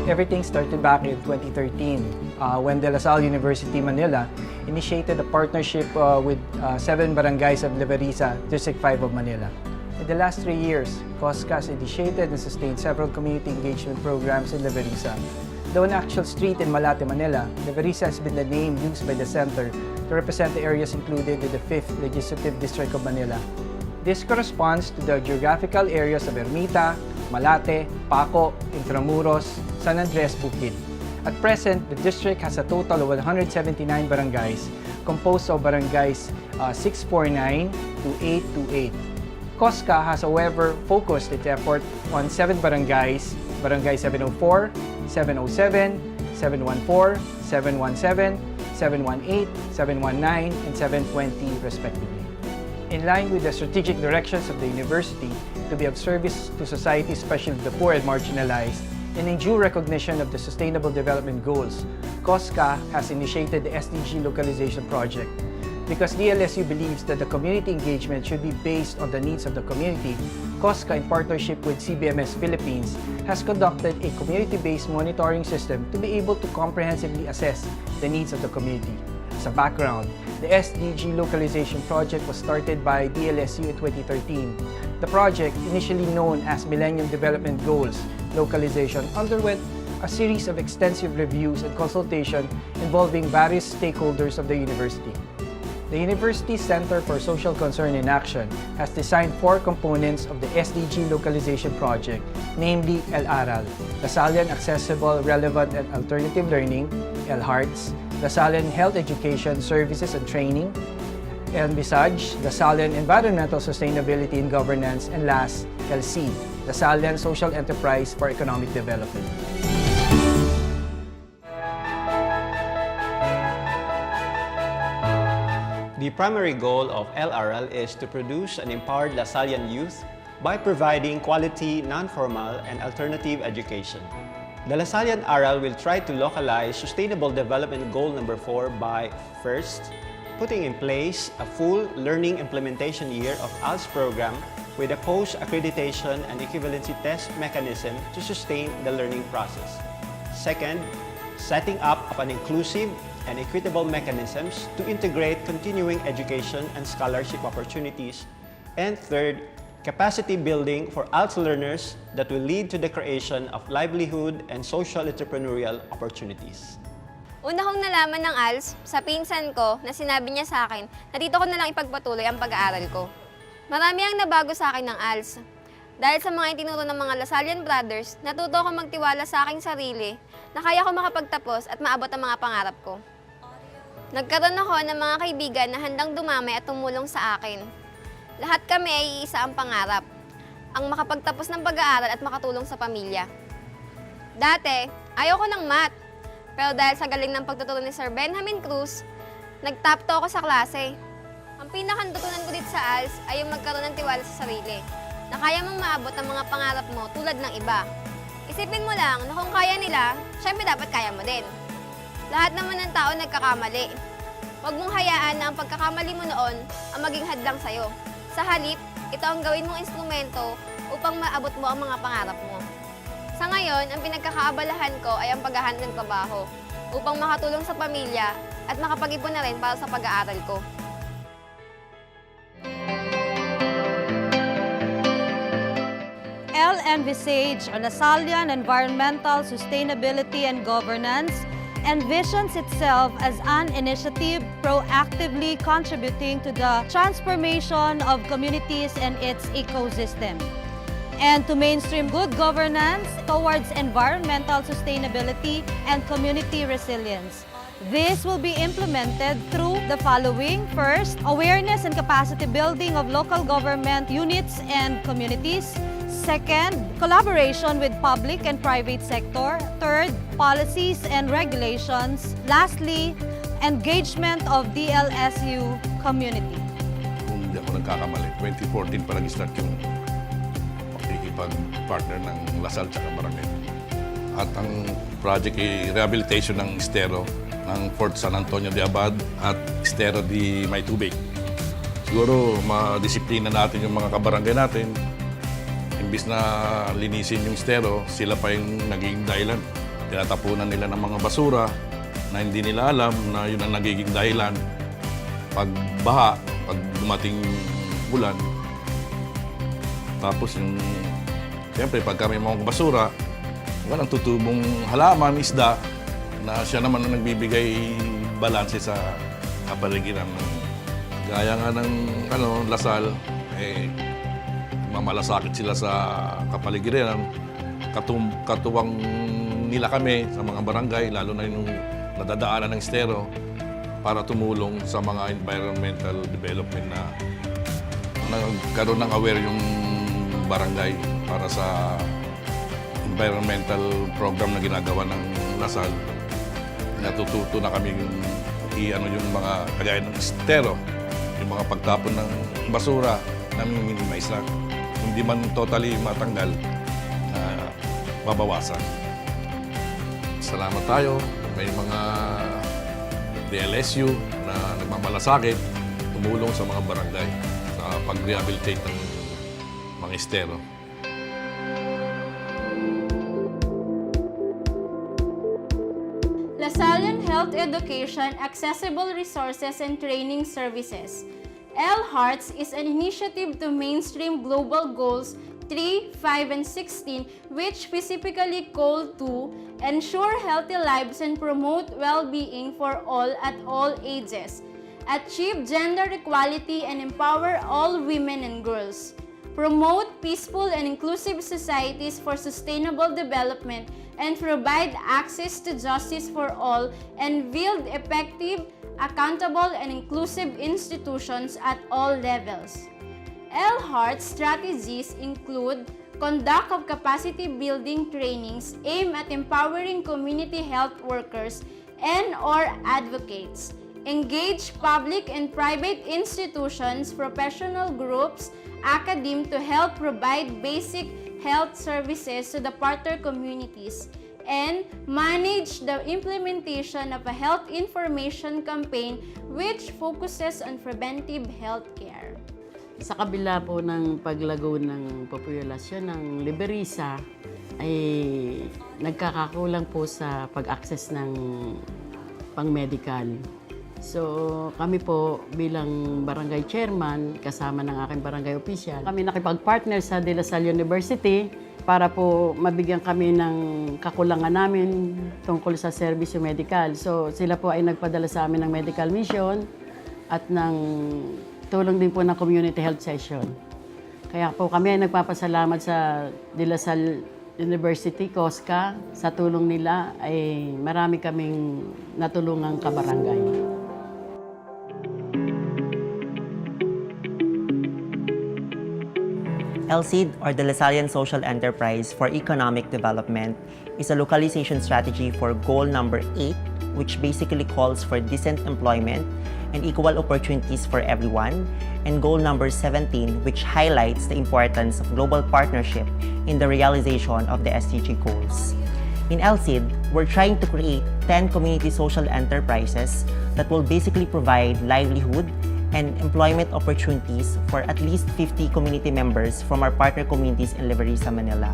Everything started back in 2013 when De La Salle University, Manila initiated a partnership with 7 barangays of Leverisa, District 5 of Manila. In the last 3 years, COSCA has initiated and sustained several community engagement programs in Leverisa. Though an actual street in Malate, Manila, Leverisa has been the name used by the center to represent the areas included in the 5th Legislative District of Manila. This corresponds to the geographical areas of Ermita, Malate, Paco, Intramuros, San Andres, Bukid. At present, the district has a total of 179 barangays, composed of barangays 649 to 828. COSCA has, however, focused its effort on 7 barangays, Barangay 704, 707, 714, 717, 718, 719, and 720, respectively. In line with the strategic directions of the university to be of service to society, especially the poor and marginalized, and in due recognition of the Sustainable Development Goals, COSCA has initiated the SDG Localization Project. Because DLSU believes that the community engagement should be based on the needs of the community, COSCA, in partnership with CBMS Philippines, has conducted a community-based monitoring system to be able to comprehensively assess the needs of the community. As a background, the SDG Localization Project was started by DLSU in 2013. The project, initially known as Millennium Development Goals Localization, underwent a series of extensive reviews and consultation involving various stakeholders of the university. The University Center for Social Concern and Action has designed 4 components of the SDG Localization Project, namely LARAL, Lasallian Accessible, Relevant and Alternative Learning, LHEARTS, Lasallian Health Education Services and Training, LVISAGE, Lasallian Environmental Sustainability and Governance, and last, LC, Lasallian Social Enterprise for Economic Development. The primary goal of LRL is to produce and empower Lasallian youth by providing quality, non-formal, and alternative education. The Lasallian RL will try to localize Sustainable Development Goal number 4 by, first, putting in place a full learning implementation year of ALS program with a post-accreditation and equivalency test mechanism to sustain the learning process. Second, setting up an inclusive and equitable mechanisms to integrate continuing education and scholarship opportunities. And third, capacity building for ALS learners that will lead to the creation of livelihood and social entrepreneurial opportunities. Una kong nalaman ng ALS sa pinsan ko na sinabi niya sa akin na dito ko na lang ipagpatuloy ang pag-aaral ko. Marami ang nabago sa akin ng ALS. Dahil sa mga itinuro ng mga Lasallian Brothers, natuto ko magtiwala sa aking sarili na kaya ko makapagtapos at maabot ang mga pangarap ko. Nagkaroon ako ng mga kaibigan na handang dumamay at tumulong sa akin. Lahat kami ay iisa ang pangarap, ang makapagtapos ng pag-aaral at makatulong sa pamilya. Dati, ayoko ng math, pero dahil sa galing ng pagtuturo ni Sir Benjamin Cruz, nag-top 2 ako sa klase. Ang pinakatutunan ko dito sa ALS ay yung magkaroon ng tiwala sa sarili, na kaya mong maabot ang mga pangarap mo tulad ng iba. Isipin mo lang na kung kaya nila, syempre dapat kaya mo din. Lahat naman ng tao nagkakamali. Huwag mong hayaan na ang pagkakamali mo noon ang maging hadlang sa'yo. Sa halip, ito ang gawin mong instrumento upang maabot mo ang mga pangarap mo. Sa ngayon, ang pinagkakaabalahan ko ay ang paghahanap ng trabaho upang makatulong sa pamilya at makapag-ipon na rin para sa pag-aaral ko. LNVSAGE, or Lasallian Environmental Sustainability and Governance, envisions itself as an initiative proactively contributing to the transformation of communities and its ecosystem, and to mainstream good governance towards environmental sustainability and community resilience. This will be implemented through the following. First, awareness and capacity building of local government units and communities. Second, collaboration with public and private sector. Third, policies and regulations. Lastly, engagement of DLSU community. Kung hindi ako nagkakamali, 2014 pa nag-start yung pakikipag-partner ng Lasal at Barangay. At ang project ay rehabilitation ng estero ng Fort San Antonio de Abad at estero di Maytubig. Siguro madisiplina natin yung mga kabarangay natin. Imbis na linisin yung estero, sila pa yung naging dahilan tinatapunan nila ng mga basura na hindi nila alam na yun ang nagiging dahilan pag baha, pag dumating ulan. Tapos yung, siyempre, pag kami mga basura, walang tutubong halaman, isda, na siya naman ang nagbibigay balanse sa kapaligiran. Gaya nga ng Lasal, mamalasakit sila sa kapaligiran. Katuwang nila kami sa mga barangay, lalo na yung nadadaanan ng estero, para tumulong sa mga environmental development na nagkaroon ng aware yung barangay para sa environmental program na ginagawa ng Lasal. Natututo na kami yung mga kagaya ng estero, yung mga pagtapon ng basura, namin minimize lang. Hindi man totally matanggal, na babawasan. Salamat tayo. May mga DLSU na nagmamalasakit, tumulong sa mga barangay sa pag-rehabilitate ng mga estero. Lasallian Health Education, Accessible Resources and Training Services. L-Hearts is an initiative to mainstream global goals 3, 5, and 16, which specifically call to ensure healthy lives and promote well-being for all at all ages, achieve gender equality and empower all women and girls, promote peaceful and inclusive societies for sustainable development, and provide access to justice for all, and build effective, accountable, and inclusive institutions at all levels. L-Heart's strategies include conduct of capacity building trainings aimed at empowering community health workers and/or advocates, engage public and private institutions, professional groups, academe to help provide basic health services to the partner communities, and manage the implementation of a health information campaign which focuses on preventive health care. Sa kabila po ng paglago ng populasyon ng Liberisa, ay nagkakakulang po sa pag-access ng pang-medical. So kami po bilang barangay chairman, kasama ng aking barangay official, kami nakipag-partner sa De La Salle University para po mabigyan kami ng kakulangan namin tungkol sa serbisyo medical. So sila po ay nagpadala sa amin ng medical mission at ng tulong din po ng community health session. Kaya po kami ay nagpapasalamat sa De La Salle University, COSCA, sa tulong nila ay marami kaming natulungang kabarangay. LSED, or the Lasallian Social Enterprise for Economic Development, is a localization strategy for goal number 8, which basically calls for decent employment and equal opportunities for everyone, and goal number 17, which highlights the importance of global partnership in the realization of the SDG goals. In LSED, we're trying to create 10 community social enterprises that will basically provide livelihood and employment opportunities for at least 50 community members from our partner communities in Liberisa, Manila.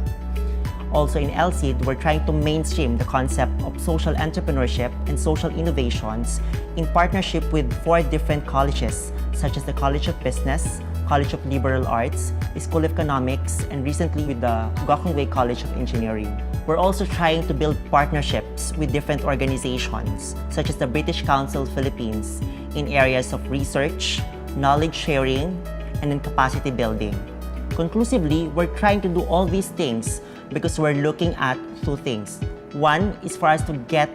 Also in LSED, we're trying to mainstream the concept of social entrepreneurship and social innovations in partnership with 4 different colleges, such as the College of Business, College of Liberal Arts, School of Economics, and recently with the Gokongwei College of Engineering. We're also trying to build partnerships with different organizations, such as the British Council Philippines, in areas of research, knowledge sharing, and in capacity building. Conclusively, we're trying to do all these things because we're looking at 2 things. One is for us to get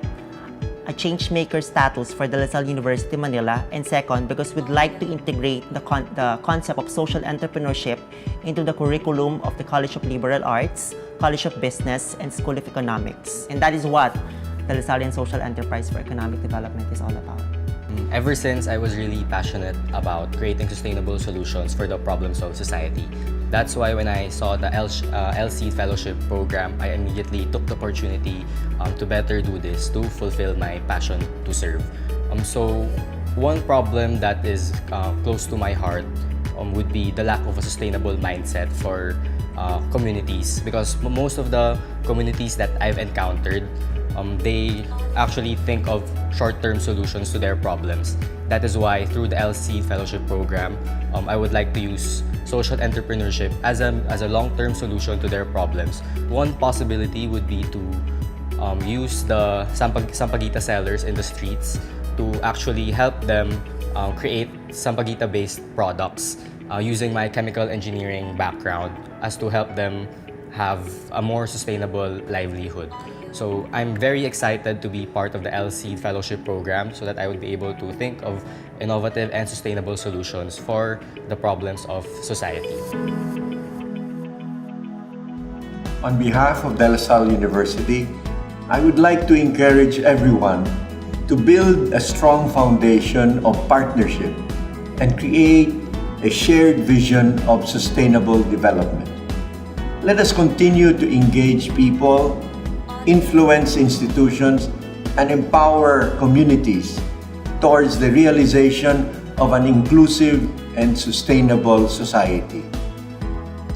a changemaker status for the LaSalle University Manila, and second, because we'd like to integrate the concept of social entrepreneurship into the curriculum of the College of Liberal Arts, College of Business, and School of Economics. And that is what the Lasallian Social Enterprise for Economic Development is all about. Ever since, I was really passionate about creating sustainable solutions for the problems of society. That's why when I saw the LC Fellowship Program, I immediately took the opportunity to better do this, to fulfill my passion to serve. So one problem that is close to my heart would be the lack of a sustainable mindset for communities, because most of the communities that I've encountered they actually think of short-term solutions to their problems. That is why through the LC Fellowship Program, I would like to use social entrepreneurship as a long-term solution to their problems. One possibility would be to use the sampaguita sellers in the streets to actually help them create sampaguita-based products using my chemical engineering background as to help them have a more sustainable livelihood. So I'm very excited to be part of the LC Fellowship Program so that I would be able to think of innovative and sustainable solutions for the problems of society. On behalf of De La Salle University, I would like to encourage everyone to build a strong foundation of partnership and create a shared vision of sustainable development. Let us continue to engage people, influence institutions, and empower communities towards the realization of an inclusive and sustainable society.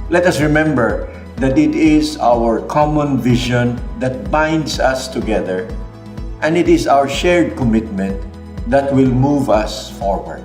Let us remember that it is our common vision that binds us together, and it is our shared commitment that will move us forward.